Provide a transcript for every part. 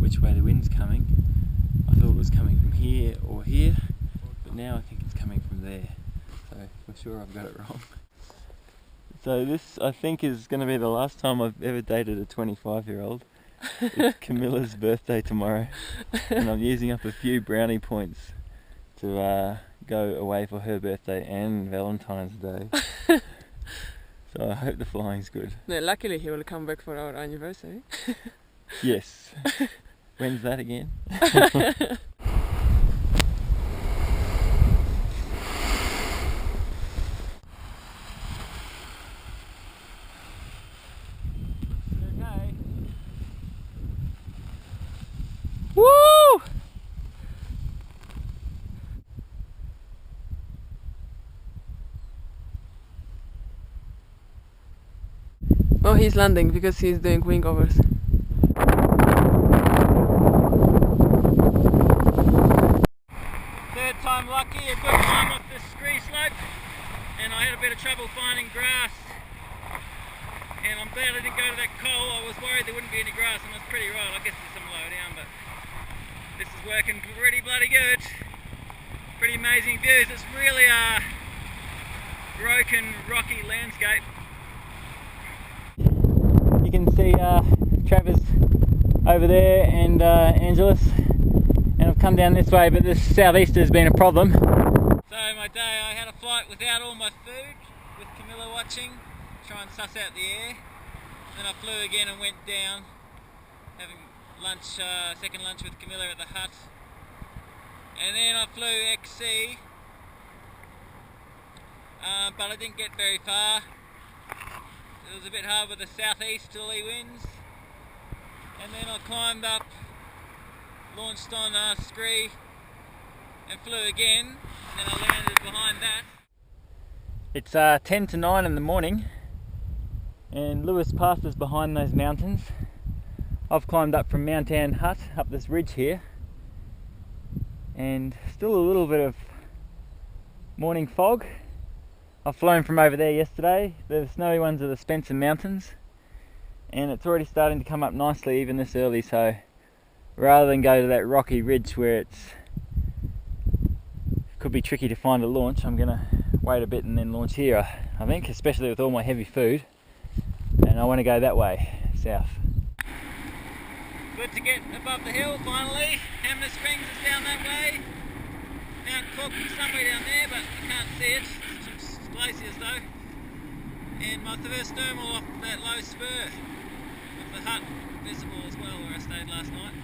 which way the wind's coming. I thought it was coming from here or here, but now I think it's coming from there. So for sure I've got it wrong. So this, I think, is going to be the last time I've ever dated a 25-year-old. It's Camilla's birthday tomorrow, and I'm using up a few brownie points to go away for her birthday and Valentine's Day. So I hope the flying's good. No, luckily he will come back for our anniversary. Yes. When's that again? Okay. Woo! Oh, he's landing because he's doing wing overs. Third time lucky, a good climb up this scree slope, and I had a bit of trouble finding grass, and I'm glad I didn't go to that coal. I was worried there wouldn't be any grass, and I was pretty right. I guess there's some low down, but this is working pretty bloody good. Pretty amazing views. It's really a broken, rocky landscape. You can see Travers over there and Angelus, and I've come down this way, but this southeaster has been a problem. So my day, I had a flight without all my food, with Camilla watching, try and suss out the air. Then I flew again and went down, having lunch, second lunch with Camilla at the hut. And then I flew XC, but I didn't get very far. It was a bit hard with the southeasterly winds. And then I climbed up, launched on Scree, and flew again, and then I landed behind that. It's 10 to 9 in the morning, and Lewis Pass is behind those mountains. I've climbed up from Mount Ann Hut, up this ridge here, and still a little bit of morning fog. I've flown from over there yesterday. The snowy ones are the Spencer Mountains, and it's already starting to come up nicely even this early, so rather than go to that rocky ridge where it's could be tricky to find a launch, I'm gonna wait a bit and then launch here, I think, especially with all my heavy food, and I want to go that way, south. Good to get above the hill finally. Hamner Springs is down that way. Mount Cook is somewhere down there, but I can't see it. It's glaciers though. And my first thermal off that low spur, with the hut visible as well, where I stayed last night.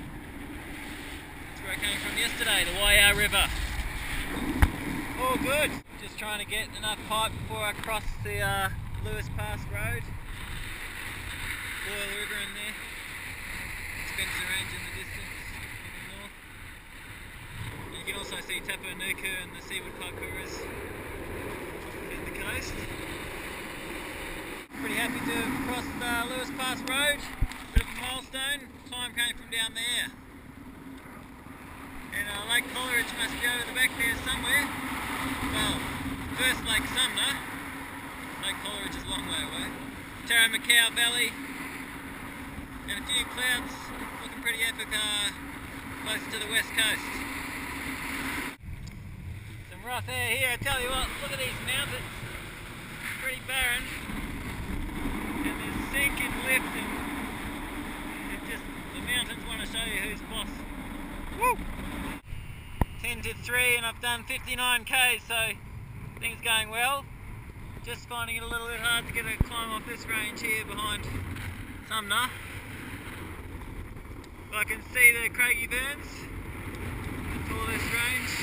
That's where I came from yesterday, the Waiau River. All good. Just trying to get enough pipe before I cross the Lewis Pass Road. Boyle River in there. Spencer Range in the distance in the north. You can also see Tapanuku and the Seaward Kaikoura's in the coast. Pretty happy to have crossed Lewis Pass Road. Bit of a milestone. Climb came from down there. And Lake Coleridge must be over the back there somewhere. Well, first Lake Sumner. Lake Coleridge is a long way away. Taramacau Valley. And a few clouds looking pretty epic close to the west coast. Some rough air here, I tell you what, look at these mountains. Pretty barren. And there's sink and lift, and it just, the mountains want to show you who's boss. Woo! 10 to 3 and I've done 59 k's, so things going well. Just finding it a little bit hard to get a climb off this range here behind Sumner. I can see the Craigie Burns, the tallest range,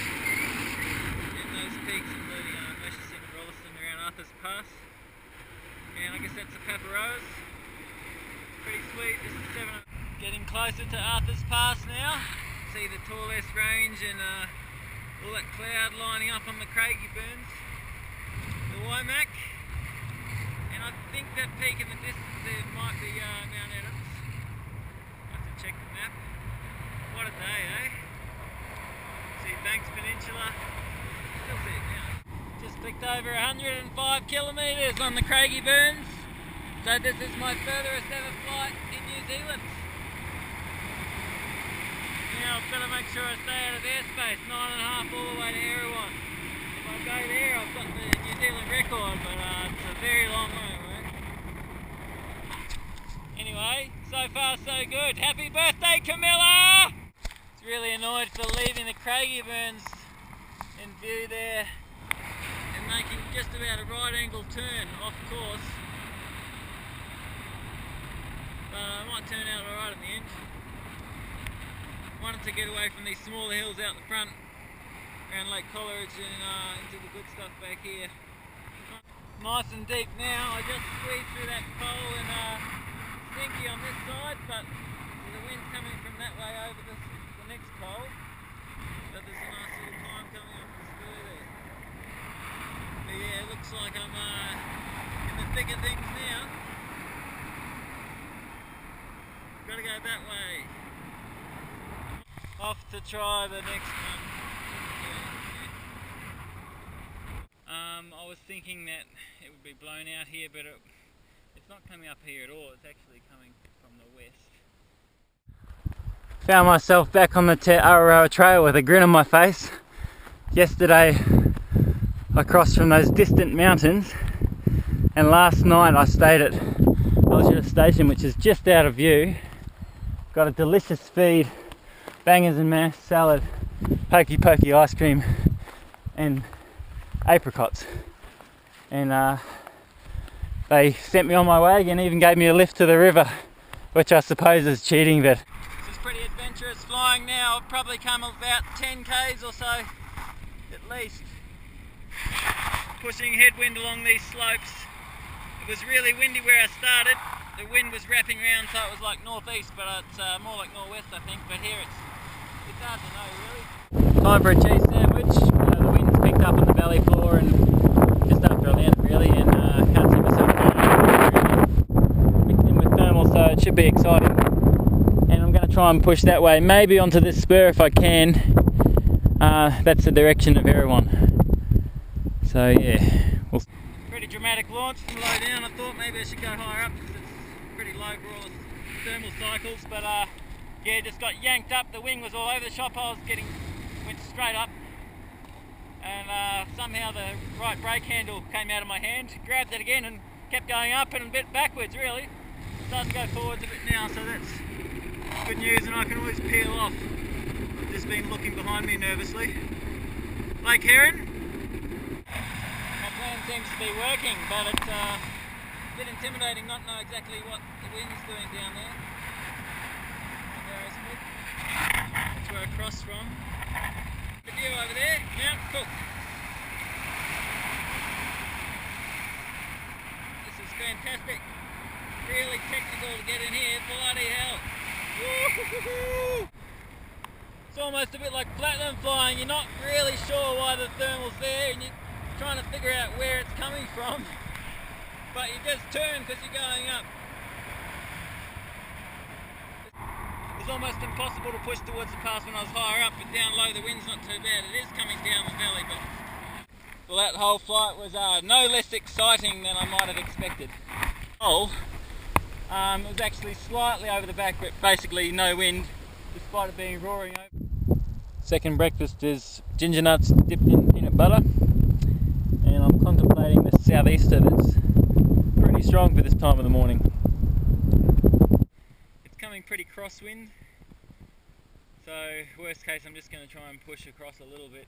and those peaks including Reassessing and Rolleston around Arthur's Pass. And I guess that's the Paparoas. Pretty sweet. This is 7. Getting closer to Arthur's Pass now. See the tallest range and all that cloud lining up on the Craigie Burns. The Womack. And I think that peak in the distance there might be Mount Adams. I'll have to check the map. What a day, eh? See Banks Peninsula. Still see it now. Just clicked over 105 kilometres on the Craigie Burns. So this is my furthest ever flight in New Zealand. Now I've got to make sure I stay out of airspace, 9.5 all the way to Erewhon. If I go there, I've got the New Zealand record, but it's a very long way away. Anyway, so far so good. Happy birthday, Camilla! It's really annoyed for leaving the Craigie Burns in view there and making just about a right angle turn off course. But I might turn out alright in the end. Wanted to get away from these smaller hills out the front around Lake Coleridge and into the good stuff back here. Nice and deep now. I just squeezed through that pole and stinky on this side, but the wind's coming from that way over the next pole. But there's a nice little climb coming up the spur there. But yeah, it looks like I'm in the thick of things now. Gotta go that way. Off to try the next one. I was thinking that it would be blown out here, but it's not coming up here at all. It's actually coming from the west. Found myself back on the Araroa Trail with a grin on my face. Yesterday I crossed from those distant mountains, and last night I stayed at Algeta Station, which is just out of view. Got a delicious feed, bangers and mash, salad, pokey pokey ice cream and apricots, and they sent me on my way and even gave me a lift to the river, which I suppose is cheating, but this is pretty adventurous flying now. I've probably come about 10 k's or so at least, pushing headwind along these slopes. It was really windy where I started. The wind was wrapping around, so it was like northeast, but it's more like northwest I think, but here it's hard to know really. Time for a cheese sandwich. The wind's picked up on the valley floor and just after I landed really, and can't see myself mixed in with thermal, so it should be exciting. And I'm going to try and push that way, maybe onto this spur if I can. That's the direction of Erewhon. So yeah. Pretty dramatic launch from low down. I thought maybe I should go higher up because it's pretty low for all the thermal cycles, but yeah, just got yanked up. The wing was all over the shop. I was went straight up, and somehow the right brake handle came out of my hand, grabbed it again and kept going up and a bit backwards really. Starting to go forwards a bit now, so that's good news, and I can always peel off. I've just been looking behind me nervously. Lake Heron. My plan seems to be working, but it's a bit intimidating not know exactly what the wind's doing down there. That's where I crossed from. The view over there, Mount Cook. This is fantastic. Really technical to get in here, bloody hell. Woo-hoo-hoo-hoo. It's almost a bit like platinum flying. You're not really sure why the thermal's there and you're trying to figure out where it's coming from. But you just turn because you're going up. It's almost impossible to push towards the pass when I was higher up, but down low the wind's not too bad. It is coming down the valley, but well, that whole flight was no less exciting than I might have expected. Oh, it was actually slightly over the back, but basically no wind, despite it being roaring over. Second breakfast is ginger nuts dipped in peanut butter, and I'm contemplating the southeaster that's pretty strong for this time of the morning. Coming pretty crosswind, so worst case I'm just going to try and push across a little bit.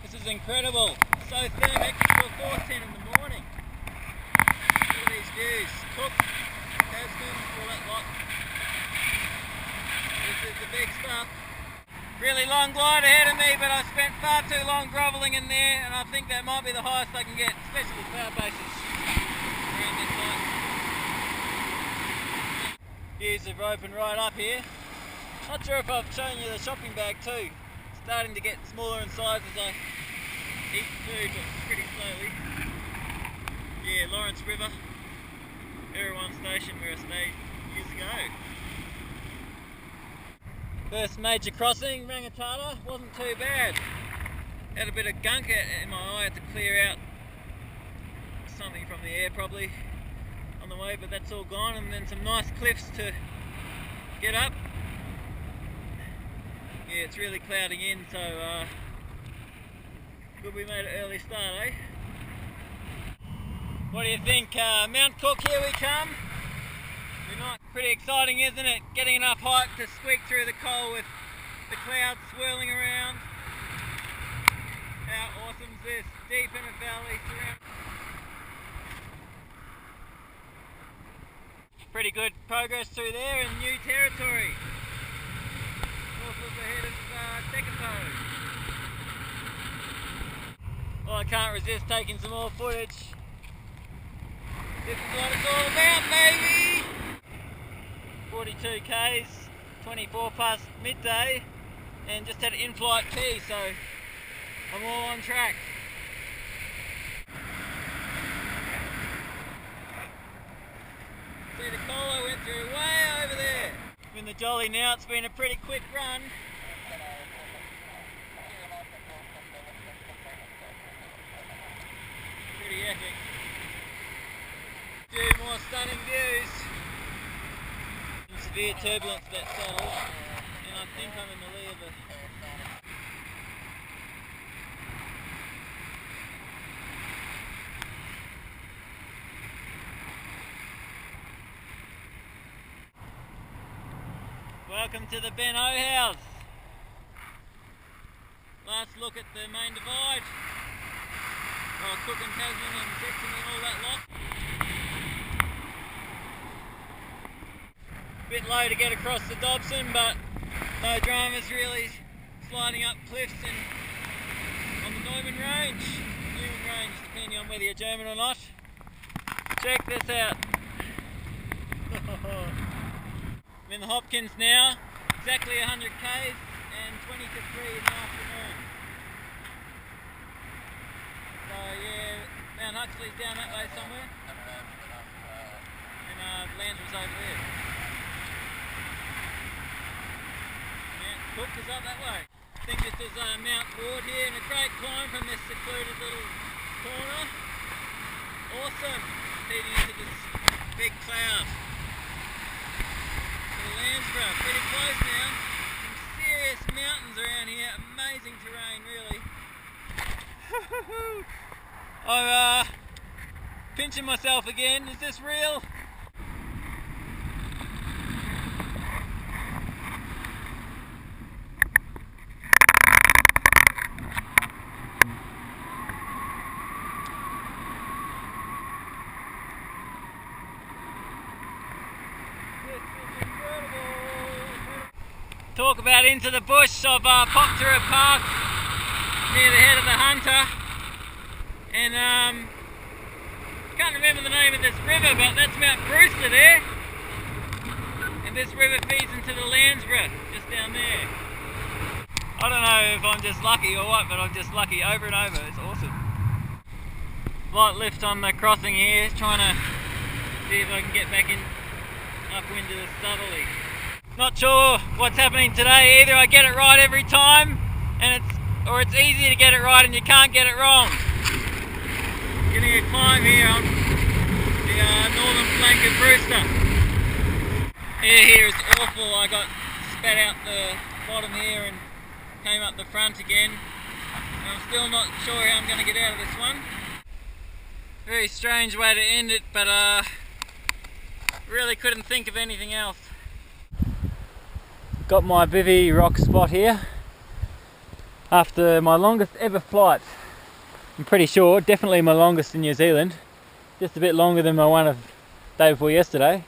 This is incredible, so thermic for 4:10 in the morning. Look at these views, Cook, Tasman, all that lot. This is the big stuff. Really long glide ahead of me, but I spent far too long grovelling in there, and I think that might be the highest I can get, especially with power bases around this line. Views have opened right up here. Not sure if I've shown you the shopping bag too. It's starting to get smaller in size as I eat food, but pretty slowly. Yeah, Lawrence River, Erewhon Station where I stayed years ago. First major crossing, Rangitata, wasn't too bad. Had a bit of gunk in my eye, had to clear out something from the air probably on the way, but that's all gone, and then some nice cliffs to get up. yeah, it's really clouding in, so good we made an early start, eh? What do you think? Mount Cook, here we come. We're not pretty exciting, isn't it? Getting enough height to squeak through the coal with the clouds swirling around. How awesome is this? Deep in a valley surrounded. Pretty good progress through there in new territory. North of the head of Tekapo. Well, I can't resist taking some more footage. This is what it's all about, baby! 42 k's, 24 past midday, and just had an in-flight pee, so I'm all on track. See the coal I went through way over there. I'm in the jolly now, it's been a pretty quick run. Pretty epic. Few more stunning views. Some severe turbulence that saddle, and I think I'm in the lee of it. Welcome to the Ben O House. Last look at the main divide. Oh, Cook and Tasman and Sexton and all that lot. Bit low to get across the Dobson, but no dramas really. Sliding up cliffs and on the Neumann Range, depending on whether you're German or not. Check this out. I'm in the Hopkins now, exactly 100 k's and 20 to 3 in the afternoon. So yeah, Mount Huxley's down that way somewhere, and Landsborough over there. Mount Cook is up that way. I think this is Mount Ward here, and a great climb from this secluded little corner. Awesome, feeding into this big cloud. Landsborough, pretty close now. Some serious mountains around here, amazing terrain really. I'm pinching myself again, is this real? Talk about into the bush. I've popped through a path near the head of the Hunter, and can't remember the name of this river, but that's Mount Brewster there, and this river feeds into the Landsborough just down there. I don't know if I'm just lucky or what, but I'm just lucky over and over. It's awesome. Light lift on the crossing here, trying to see if I can get back in upwind to the southerly. Not sure what's happening today either. I get it right every time, and it's easy to get it right and you can't get it wrong. Getting a climb here on the northern flank of Brewster. Air here is awful. I got spat out the bottom here and came up the front again. And I'm still not sure how I'm going to get out of this one. Very strange way to end it, but really couldn't think of anything else. Got my bivvy rock spot here after my longest ever flight. I'm pretty sure, definitely my longest in New Zealand, just a bit longer than my one of day before yesterday.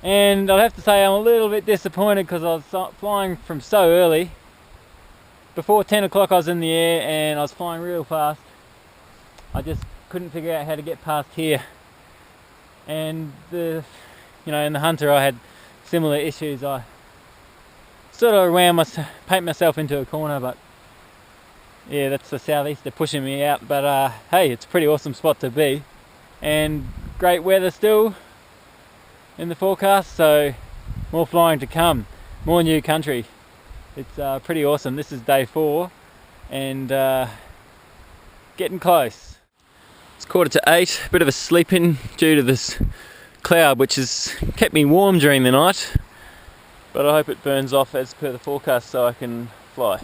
And I'll have to say I'm a little bit disappointed because I was flying from so early. Before 10 o'clock I was in the air and I was flying real fast. I just couldn't figure out how to get past here. And in the Hunter I had similar issues. I sort of paint myself into a corner, but yeah, that's the southeast, they're pushing me out. But hey, it's a pretty awesome spot to be, and great weather still in the forecast, so more flying to come, more new country. It's pretty awesome. This is day 4 and getting close. It's 7:45, bit of a sleep in due to this cloud which has kept me warm during the night. but I hope it burns off as per the forecast so I can fly.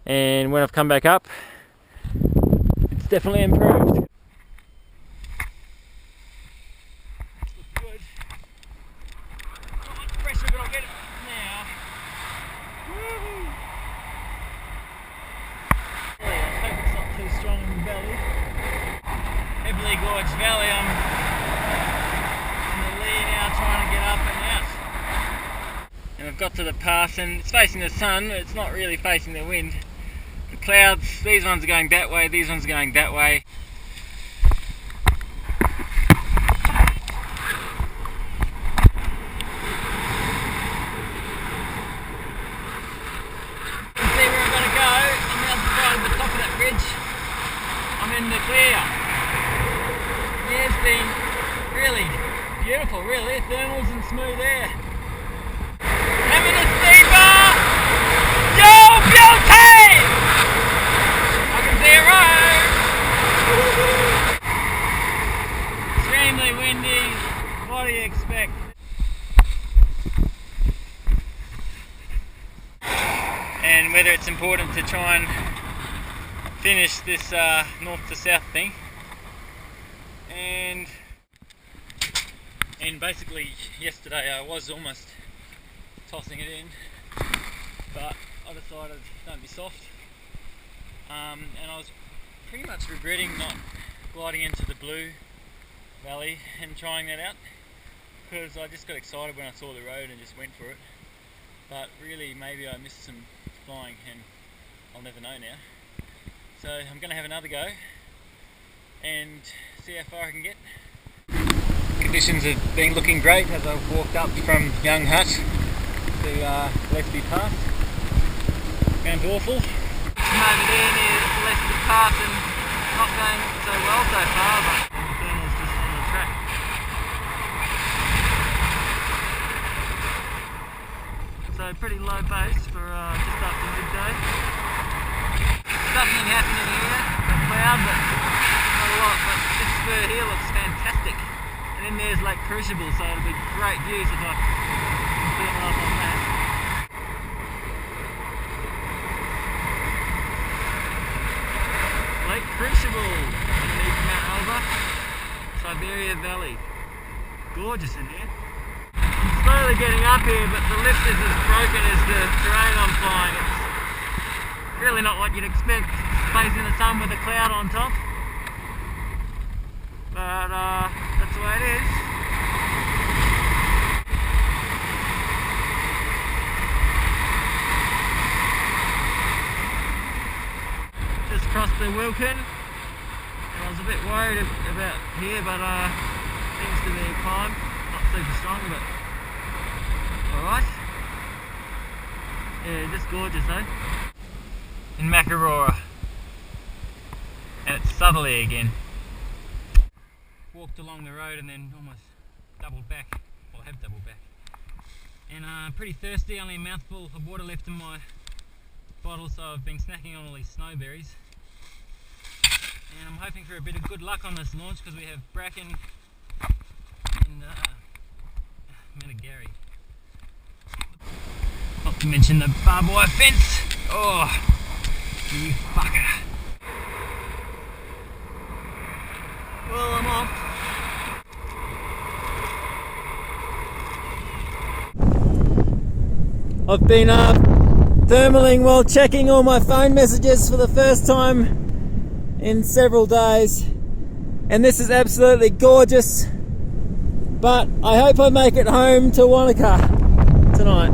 And when I've come back up, it's definitely improved. Good. Not much pressure, but I'll get it now. Woo-hoo. I hope it's not too strong in the belly. Heavily Gorge Valley, I'm in the lee now trying to get up and out. And I've got to the pass and it's facing the sun, but it's not really facing the wind. The clouds, these ones are going that way, these ones are going that way. You can see where I'm going to go. I'm out the top of that bridge. I'm in the clear. Yeah, it's been really beautiful, really. Thermals and smooth air. Having a steamer! Yo, beauty! I can see a road! Extremely windy. What do you expect? And whether it's important to try and finish this north to south thing. And basically yesterday I was almost tossing it in, but I decided don't be soft, and I was pretty much regretting not gliding into the Blue Valley and trying that out, because I just got excited when I saw the road and just went for it. But really maybe I missed some flying and I'll never know now. So I'm going to have another go and see how far I can get. Conditions have been looking great as I've walked up from Young Hut to Gillespie Pass. Going awful. From over there near Gillespie Pass and not going so well so far, but the thermal's just on the track. So pretty low base for just after midday. Something happening here, a cloud, but not a lot. But this spur here looks fantastic. And then there's Lake Crucible, so it'll be great views if I can thermal up on that. Lake Crucible underneath Mount Alba, Siberia Valley. Gorgeous in here. I'm slowly getting up here, but the lift is as broken as the terrain I'm flying. It's really not what you'd expect, facing the sun with a cloud on top. But that's the way it is. Just crossed the Wilkin. I was a bit worried about here, but seems to be a climb. Not super strong, but alright. Yeah, just gorgeous, eh? In Makarora. And it's southerly again. Walked along the road and then almost doubled back, or have doubled back. And pretty thirsty, only a mouthful of water left in my bottle, so I've been snacking on all these snowberries. And I'm hoping for a bit of good luck on this launch because we have bracken and Menegary. Not to mention the barbed wire fence. Oh, you fucker. Well, I'm off. I've been thermaling while checking all my phone messages for the first time in several days, and this is absolutely gorgeous, but I hope I make it home to Wanaka tonight.